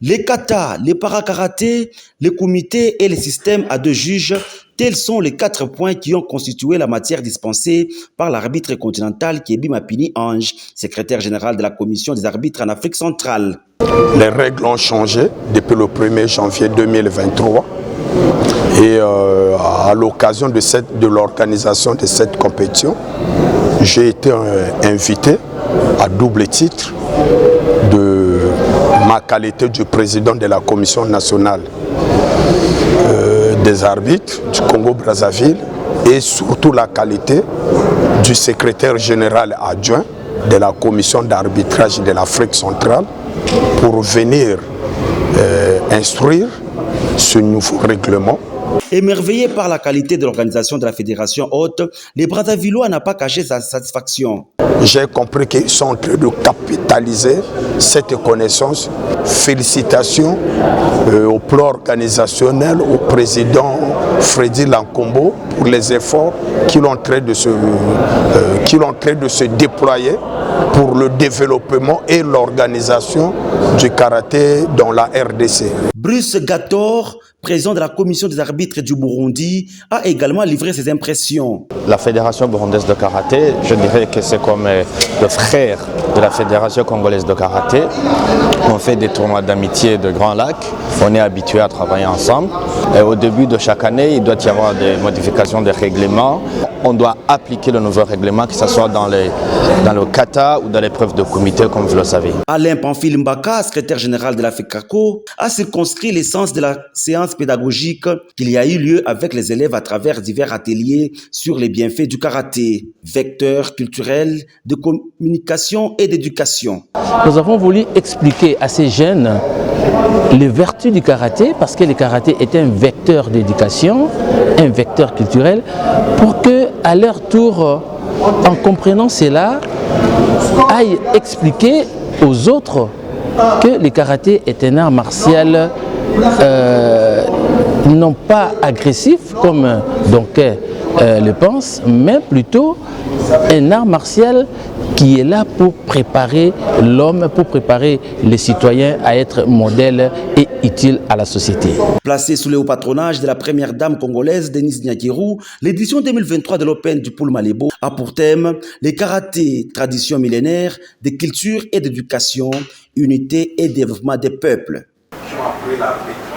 Les katas, les para-karaté, les comités et les systèmes à deux juges, tels sont les 4 points qui ont constitué la matière dispensée par l'arbitre continental Kébi Mapini Ange, secrétaire général de la commission des arbitres en Afrique centrale. Les règles ont changé depuis le 1er janvier 2023 et à l'occasion de l'organisation de cette compétition, j'ai été invité à double titre de ma qualité de président de la commission nationale des arbitres du Congo-Brazzaville et surtout la qualité du secrétaire général adjoint de la commission d'arbitrage de l'Afrique centrale pour venir instruire ce nouveau règlement. Émerveillé par la qualité de l'organisation de la fédération haute, les Brazzavillois n'ont pas caché sa satisfaction. J'ai compris qu'ils sont en train de capitaliser cette connaissance. Félicitations au plan organisationnel, au président Freddy Lankombo pour les efforts qu'il est en train de se déployer pour le développement et l'organisation du karaté dans la RDC. Bruce Gator, président de la commission des arbitres du Burundi, a également livré ses impressions. La fédération burundaise de karaté, je dirais que c'est comme le frère de la fédération congolaise de karaté. On fait des tournois d'amitié de Grand Lac, on est habitué à travailler ensemble. Et au début de chaque année, il doit y avoir des modifications des règlements. On doit appliquer le nouveau règlement, que ce soit dans le kata ou dans l'épreuve de comité, comme vous le savez. Alain Pamphile Mbaka, secrétaire général de la FECACO, a circonscrit l'essence de la séance pédagogique qu'il y a eu lieu avec les élèves à travers divers ateliers sur les bienfaits du karaté, vecteur culturel de communication et d'éducation. Nous avons voulu expliquer à ces jeunes les vertus du karaté, parce que le karaté est un vecteur d'éducation, un vecteur culturel, pour que, à leur tour, en comprenant cela, aillent expliquer aux autres que le karaté est un art martial non pas agressif comme Donker le pense, mais plutôt un art martial qui est là pour préparer l'homme, pour préparer les citoyens à être modèles et utiles à la société. Placée sous le haut patronage de la première dame congolaise Denise Nyakirou, l'édition 2023 de l'Open du Poul Malébo a pour thème les karatés, tradition millénaire de culture et d'éducation, unité et développement des peuples. Qui ont appris l'arbitre